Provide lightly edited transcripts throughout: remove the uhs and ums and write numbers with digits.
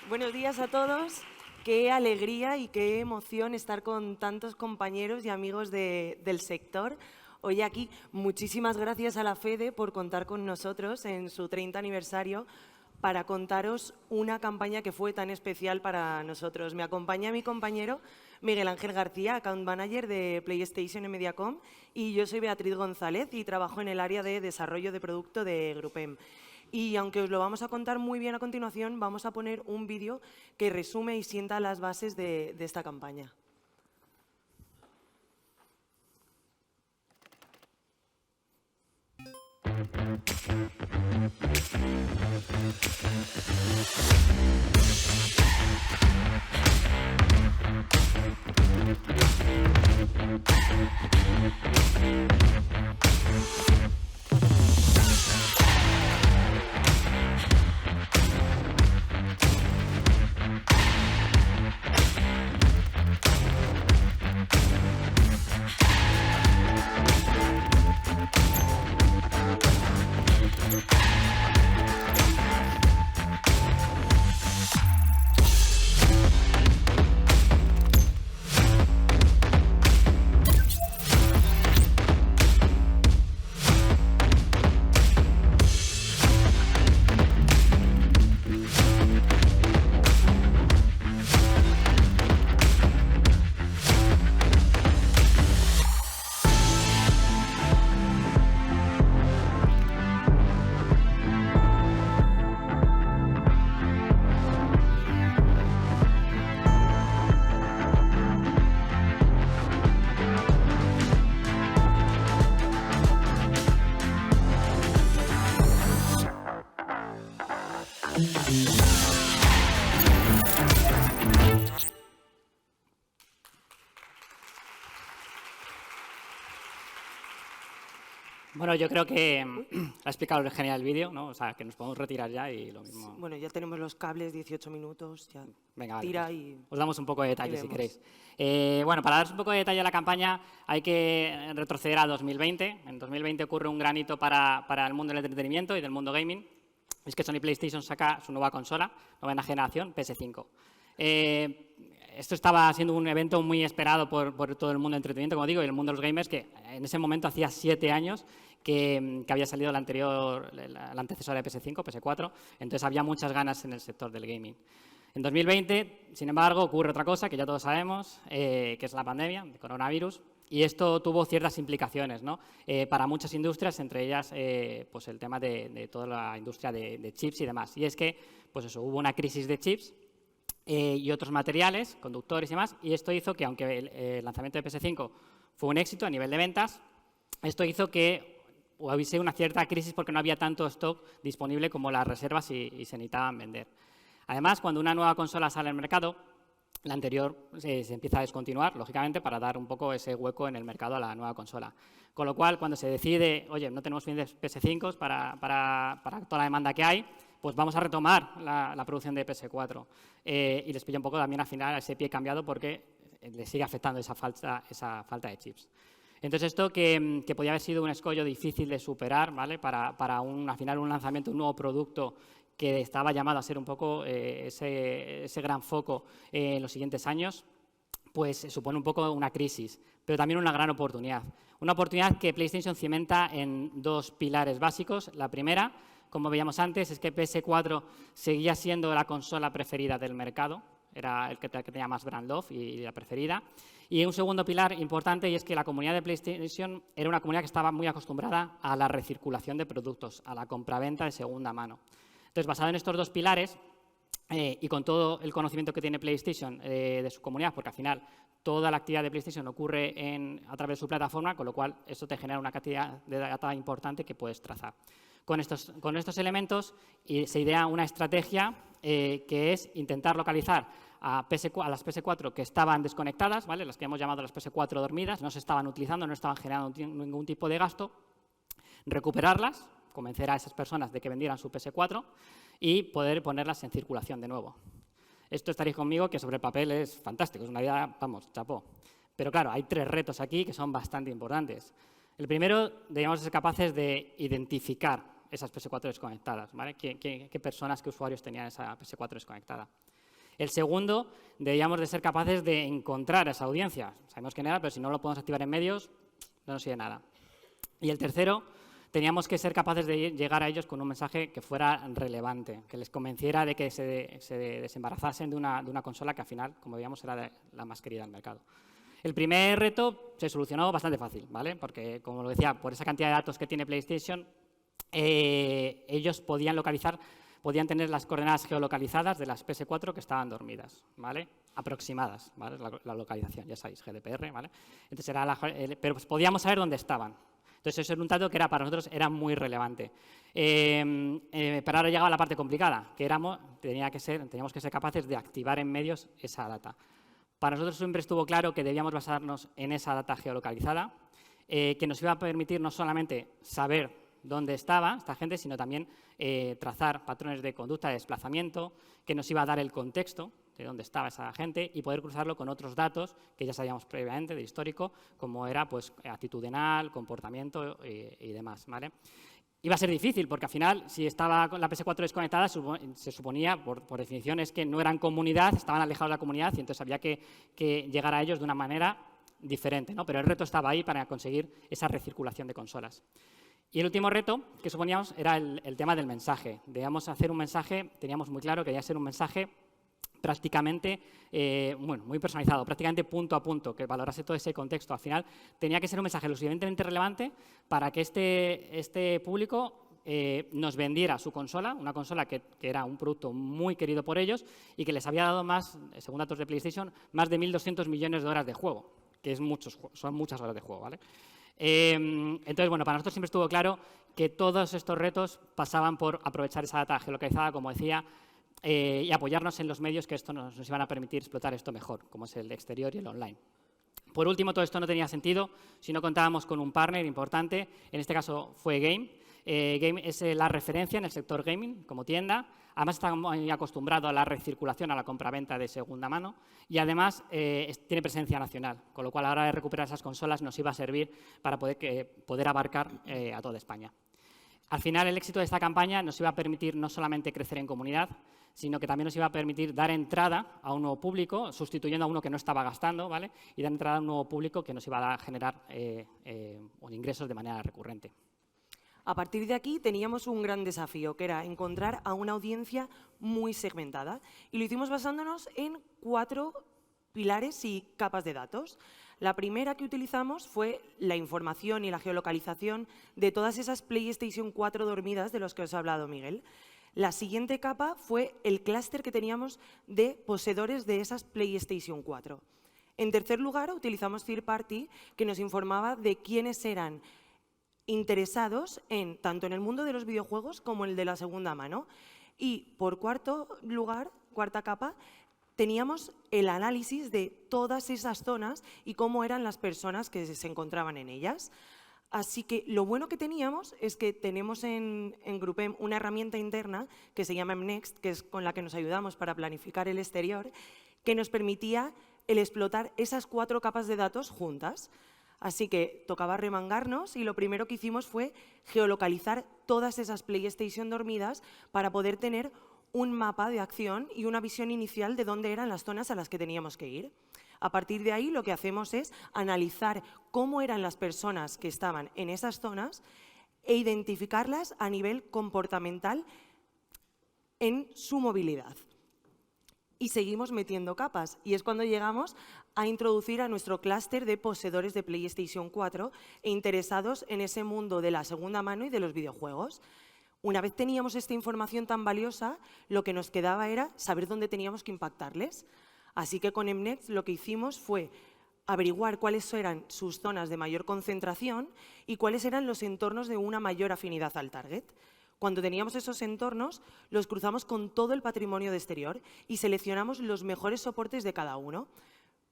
Buenos días a todos. Qué alegría y qué emoción estar con tantos compañeros y amigos del sector. Hoy aquí, muchísimas gracias a la FEDE por contar con nosotros en su 30 aniversario para contaros una campaña que fue tan especial para nosotros. Me acompaña mi compañero Miguel Ángel García, Account Manager de PlayStation en Mediacom, y yo soy Beatriz González y trabajo en el área de desarrollo de producto de Grupem. Y aunque os lo vamos a contar muy bien a continuación, vamos a poner un vídeo que resume y sienta las bases de esta campaña. Bueno, yo creo que ha explicado genial el vídeo, ¿no? O sea, que nos podemos retirar ya y lo mismo. Bueno, ya tenemos los cables, 18 minutos, ya. Venga, vale, tira pues, y os damos un poco de detalle si vemos. queréis. Bueno, para daros un poco de detalle a la campaña hay que retroceder a 2020. En 2020 ocurre un gran hito para el mundo del entretenimiento y del mundo gaming. Es que Sony PlayStation saca su nueva consola, novena generación, PS5. Esto estaba siendo un evento muy esperado por todo el mundo del entretenimiento, como digo, y el mundo de los gamers, que en ese momento hacía 7 años que había salido la antecesora de PS5, PS4, entonces había muchas ganas en el sector del gaming. En 2020, sin embargo, ocurre otra cosa que ya todos sabemos, que es la pandemia, el coronavirus, y esto tuvo ciertas implicaciones, ¿no? Para muchas industrias, entre ellas pues el tema de toda la industria de chips y demás. Y es que pues eso, hubo una crisis de chips y otros materiales, conductores y demás, y esto hizo que, aunque el lanzamiento de PS5 fue un éxito a nivel de ventas, esto hizo que hubiese una cierta crisis porque no había tanto stock disponible como las reservas y se necesitaban vender. Además, cuando una nueva consola sale al mercado, la anterior se empieza a descontinuar, lógicamente, para dar un poco ese hueco en el mercado a la nueva consola. Con lo cual, cuando se decide, oye, no tenemos suficientes PS5 para toda la demanda que hay, pues vamos a retomar la producción de PS4. Y les pilla un poco también al final ese pie cambiado porque les sigue afectando esa falta de chips. Entonces, esto que podía haber sido un escollo difícil de superar, ¿vale? Para al final un lanzamiento, un nuevo producto que estaba llamado a ser un poco ese gran foco en los siguientes años, pues supone un poco una crisis, pero también una gran oportunidad. Una oportunidad que PlayStation cimenta en 2 pilares básicos. La primera, como veíamos antes, es que PS4 seguía siendo la consola preferida del mercado, era el que tenía más brand love y la preferida. Y un segundo pilar importante, y es que la comunidad de PlayStation era una comunidad que estaba muy acostumbrada a la recirculación de productos, a la compraventa de segunda mano. Entonces, basado en estos 2 pilares y con todo el conocimiento que tiene PlayStation de su comunidad, porque al final toda la actividad de PlayStation ocurre a través de su plataforma, con lo cual eso te genera una cantidad de data importante que puedes trazar. Con estos elementos se idea una estrategia que es intentar localizar a las PS4 que estaban desconectadas, ¿vale? Las que hemos llamado las PS4 dormidas, no se estaban utilizando, no estaban generando ningún tipo de gasto, recuperarlas, convencer a esas personas de que vendieran su PS4 y poder ponerlas en circulación de nuevo. Esto estaréis conmigo que sobre el papel es fantástico, es una idea, vamos, chapó. Pero claro, hay 3 retos aquí que son bastante importantes. El primero, debemos ser capaces de identificar esas PS4 desconectadas, ¿vale? ¿Qué personas, qué usuarios tenían esa PS4 desconectada? El segundo, debíamos de ser capaces de encontrar a esa audiencia. Sabemos quién era, pero si no lo podemos activar en medios, no nos sirve nada. Y el tercero, teníamos que ser capaces de llegar a ellos con un mensaje que fuera relevante, que les convenciera de que se desembarazasen de una consola que al final, como veíamos, era la más querida del mercado. El primer reto se solucionó bastante fácil, ¿vale? Porque, como lo decía, por esa cantidad de datos que tiene PlayStation, ellos podían tener las coordenadas geolocalizadas de las PS4 que estaban dormidas, ¿vale? Aproximadas, ¿vale? La localización, ya sabéis, GDPR, ¿vale? Entonces pero pues podíamos saber dónde estaban. Entonces, eso era un dato que para nosotros era muy relevante. Pero ahora llegaba la parte complicada, que teníamos que ser capaces de activar en medios esa data. Para nosotros siempre estuvo claro que debíamos basarnos en esa data geolocalizada, que nos iba a permitir no solamente saber dónde estaba esta gente, sino también trazar patrones de conducta, de desplazamiento, que nos iba a dar el contexto de dónde estaba esa gente y poder cruzarlo con otros datos que ya sabíamos previamente de histórico, como era pues, actitudinal, comportamiento y demás, ¿vale? Iba a ser difícil, porque al final, si estaba con la PS4 desconectada, se suponía, por definición, es que no eran comunidad, estaban alejados de la comunidad y entonces había que llegar a ellos de una manera diferente, ¿no? Pero el reto estaba ahí para conseguir esa recirculación de consolas. Y el último reto que suponíamos era el tema del mensaje. Debíamos hacer un mensaje, teníamos muy claro que debía ser un mensaje prácticamente, muy personalizado, prácticamente punto a punto, que valorase todo ese contexto. Al final tenía que ser un mensaje lo suficientemente relevante para que este público nos vendiera su consola, una consola que era un producto muy querido por ellos y que les había dado más, según datos de PlayStation, más de 1.200 millones de horas de juego, que son muchas horas de juego, ¿vale? Entonces, bueno, para nosotros siempre estuvo claro que todos estos retos pasaban por aprovechar esa data geolocalizada, como decía, y apoyarnos en los medios que esto nos iban a permitir explotar esto mejor, como es el exterior y el online. Por último, todo esto no tenía sentido si no contábamos con un partner importante, en este caso fue Game. Game es la referencia en el sector gaming como tienda, además está muy acostumbrado a la recirculación, a la compraventa de segunda mano y además tiene presencia nacional, con lo cual a la hora de recuperar esas consolas nos iba a servir para poder abarcar a toda España. Al final, el éxito de esta campaña nos iba a permitir no solamente crecer en comunidad, sino que también nos iba a permitir dar entrada a un nuevo público, sustituyendo a uno que no estaba gastando, ¿vale? Y dar entrada a un nuevo público que nos iba a generar ingresos de manera recurrente. A partir de aquí teníamos un gran desafío, que era encontrar a una audiencia muy segmentada. Y lo hicimos basándonos en 4 pilares y capas de datos. La primera que utilizamos fue la información y la geolocalización de todas esas PlayStation 4 dormidas de los que os ha hablado Miguel. La siguiente capa fue el clúster que teníamos de poseedores de esas PlayStation 4. En tercer lugar, utilizamos Third Party, que nos informaba de quiénes eran interesados tanto en el mundo de los videojuegos como en el de la segunda mano. Y por cuarta capa, teníamos el análisis de todas esas zonas y cómo eran las personas que se encontraban en ellas. Así que lo bueno que teníamos es que tenemos en Groupem una herramienta interna que se llama Mnext, que es con la que nos ayudamos para planificar el exterior, que nos permitía el explotar esas 4 capas de datos juntas. Así que tocaba remangarnos y lo primero que hicimos fue geolocalizar todas esas PlayStation dormidas para poder tener un mapa de acción y una visión inicial de dónde eran las zonas a las que teníamos que ir. A partir de ahí lo que hacemos es analizar cómo eran las personas que estaban en esas zonas e identificarlas a nivel comportamental en su movilidad. Y seguimos metiendo capas y es cuando llegamos a introducir a nuestro clúster de poseedores de PlayStation 4 e interesados en ese mundo de la segunda mano y de los videojuegos. Una vez teníamos esta información tan valiosa, lo que nos quedaba era saber dónde teníamos que impactarles. Así que con Mnext lo que hicimos fue averiguar cuáles eran sus zonas de mayor concentración y cuáles eran los entornos de una mayor afinidad al target. Cuando teníamos esos entornos, los cruzamos con todo el patrimonio de exterior y seleccionamos los mejores soportes de cada uno.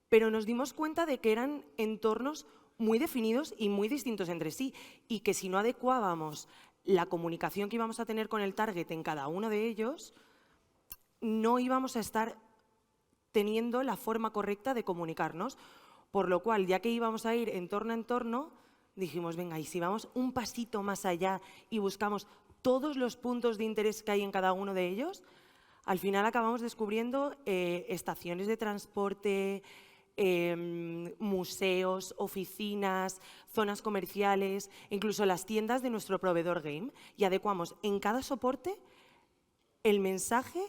Pero nos dimos cuenta de que eran entornos muy definidos y muy distintos entre sí y que si no adecuábamos la comunicación que íbamos a tener con el target en cada uno de ellos, no íbamos a estar teniendo la forma correcta de comunicarnos. Por lo cual, ya que íbamos a ir entorno a entorno, dijimos, venga, y si vamos un pasito más allá y buscamos todos los puntos de interés que hay en cada uno de ellos, al final acabamos descubriendo estaciones de transporte, museos, oficinas, zonas comerciales, incluso las tiendas de nuestro proveedor game, y adecuamos en cada soporte el mensaje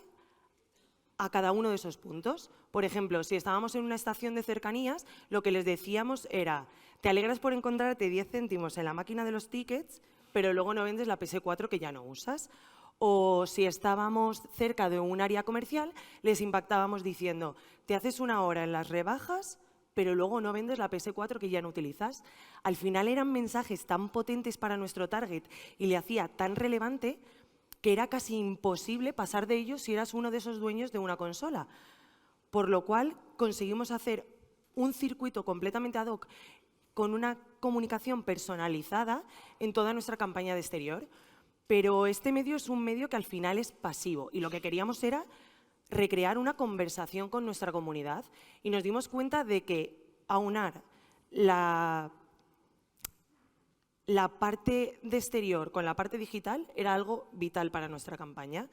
a cada uno de esos puntos. Por ejemplo, si estábamos en una estación de cercanías, lo que les decíamos era: te alegras por encontrarte 10 céntimos en la máquina de los tickets, pero luego no vendes la PS4 que ya no usas. O si estábamos cerca de un área comercial, les impactábamos diciendo: te haces una hora en las rebajas, pero luego no vendes la PS4 que ya no utilizas. Al final eran mensajes tan potentes para nuestro target y le hacía tan relevante que era casi imposible pasar de ellos si eras uno de esos dueños de una consola. Por lo cual conseguimos hacer un circuito completamente ad hoc con una comunicación personalizada en toda nuestra campaña de exterior. Pero este medio es un medio que al final es pasivo y lo que queríamos era recrear una conversación con nuestra comunidad y nos dimos cuenta de que aunar la parte de exterior con la parte digital era algo vital para nuestra campaña.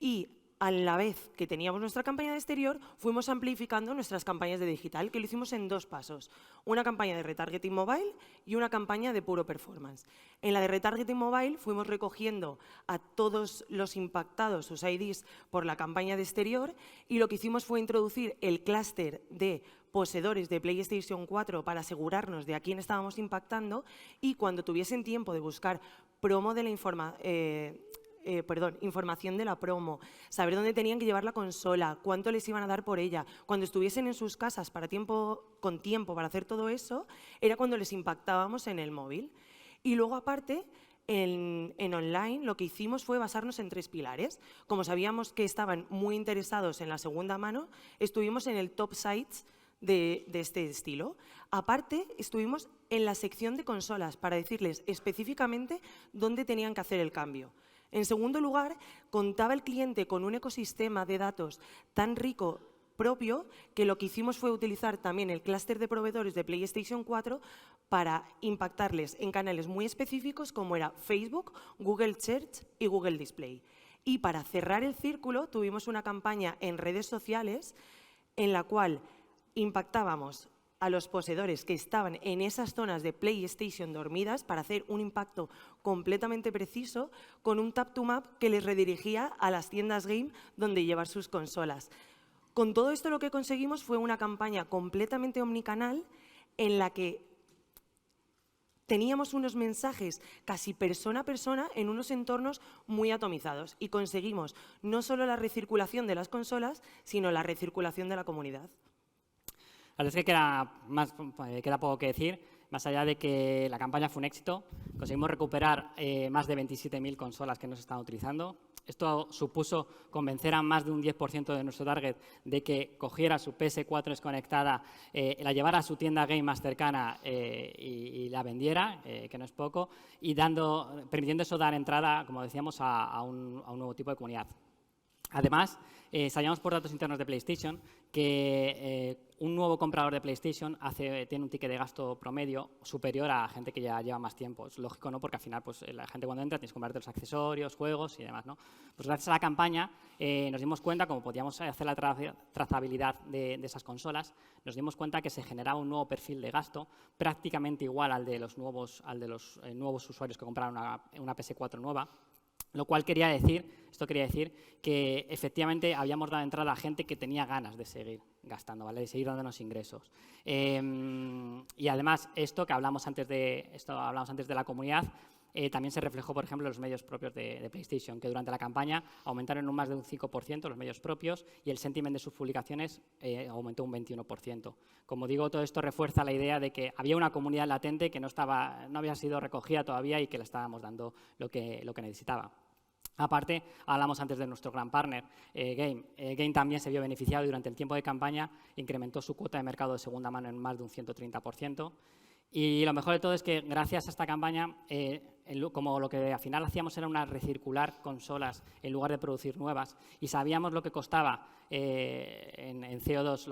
Y a la vez que teníamos nuestra campaña de exterior, fuimos amplificando nuestras campañas de digital, que lo hicimos en 2 pasos. Una campaña de retargeting mobile y una campaña de puro performance. En la de retargeting mobile fuimos recogiendo a todos los impactados, sus IDs, por la campaña de exterior, y lo que hicimos fue introducir el clúster de poseedores de PlayStation 4 para asegurarnos de a quién estábamos impactando, y cuando tuviesen tiempo de buscar promo de la información de la promo, saber dónde tenían que llevar la consola, cuánto les iban a dar por ella. Cuando estuviesen en sus casas con tiempo para hacer todo eso, era cuando les impactábamos en el móvil. Y luego, aparte, en online, lo que hicimos fue basarnos en 3 pilares. Como sabíamos que estaban muy interesados en la segunda mano, estuvimos en el top sites de este estilo. Aparte, estuvimos en la sección de consolas para decirles específicamente dónde tenían que hacer el cambio. En segundo lugar, contaba el cliente con un ecosistema de datos tan rico propio que lo que hicimos fue utilizar también el clúster de proveedores de PlayStation 4 para impactarles en canales muy específicos como era Facebook, Google Search y Google Display. Y para cerrar el círculo tuvimos una campaña en redes sociales en la cual impactábamos a los poseedores que estaban en esas zonas de PlayStation dormidas para hacer un impacto completamente preciso con un tap to map que les redirigía a las tiendas game donde llevar sus consolas. Con todo esto lo que conseguimos fue una campaña completamente omnicanal en la que teníamos unos mensajes casi persona a persona en unos entornos muy atomizados y conseguimos no solo la recirculación de las consolas, sino la recirculación de la comunidad. La verdad es que queda poco que decir, más allá de que la campaña fue un éxito. Conseguimos recuperar más de 27.000 consolas que no se estaban utilizando. Esto supuso convencer a más de un 10% de nuestro target de que cogiera su PS4 desconectada, la llevara a su tienda game más cercana y la vendiera, que no es poco, y permitiendo eso dar entrada, como decíamos, a un nuevo tipo de comunidad. Además, sabíamos por datos internos de PlayStation que un nuevo comprador de PlayStation tiene un ticket de gasto promedio superior a gente que ya lleva más tiempo. Es lógico, ¿no? Porque al final pues, la gente cuando entra tienes que comprarte los accesorios, juegos y demás, ¿no? Pues gracias a la campaña nos dimos cuenta, como podíamos hacer la trazabilidad de esas consolas, nos dimos cuenta que se generaba un nuevo perfil de gasto prácticamente igual al de los nuevos usuarios que compraron una PS4 nueva. Lo cual quería decir que efectivamente habíamos dado entrada a gente que tenía ganas de seguir gastando, ¿vale? De seguir dándonos ingresos. Y además, esto que hablamos antes de la comunidad, también se reflejó, por ejemplo, en los medios propios de PlayStation, que durante la campaña aumentaron más de un 5% los medios propios y el sentiment de sus publicaciones aumentó un 21%. Como digo, todo esto refuerza la idea de que había una comunidad latente que no había sido recogida todavía y que le estábamos dando lo que necesitaba. Aparte, hablamos antes de nuestro gran partner, Game. Game también se vio beneficiado y durante el tiempo de campaña, incrementó su cuota de mercado de segunda mano en más de un 130%. Y lo mejor de todo es que gracias a esta campaña como lo que al final hacíamos era una recircular consolas en lugar de producir nuevas, y sabíamos lo que costaba en CO2,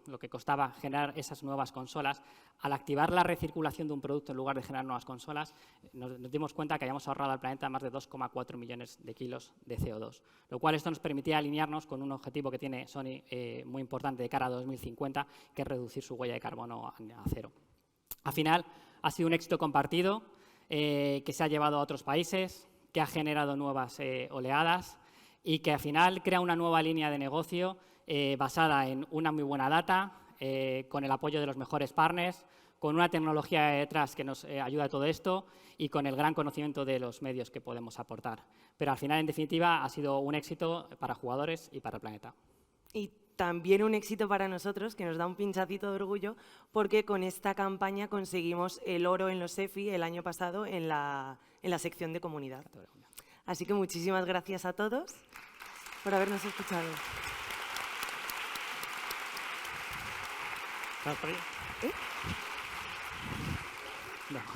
lo que costaba generar esas nuevas consolas, al activar la recirculación de un producto en lugar de generar nuevas consolas, nos dimos cuenta que habíamos ahorrado al planeta más de 2,4 millones de kilos de CO2, lo cual esto nos permitía alinearnos con un objetivo que tiene Sony muy importante de cara a 2050, que es reducir su huella de carbono a cero. Al final, ha sido un éxito compartido que se ha llevado a otros países, que ha generado nuevas oleadas y que al final crea una nueva línea de negocio basada en una muy buena data, con el apoyo de los mejores partners, con una tecnología detrás que nos ayuda a todo esto y con el gran conocimiento de los medios que podemos aportar. Pero al final, en definitiva, ha sido un éxito para jugadores y para el planeta. Y también un éxito para nosotros, que nos da un pinchacito de orgullo, porque con esta campaña conseguimos el oro en los EFI el año pasado en la sección de comunidad. Así que muchísimas gracias a todos por habernos escuchado. ¿Estás por ahí? ¿Eh? No.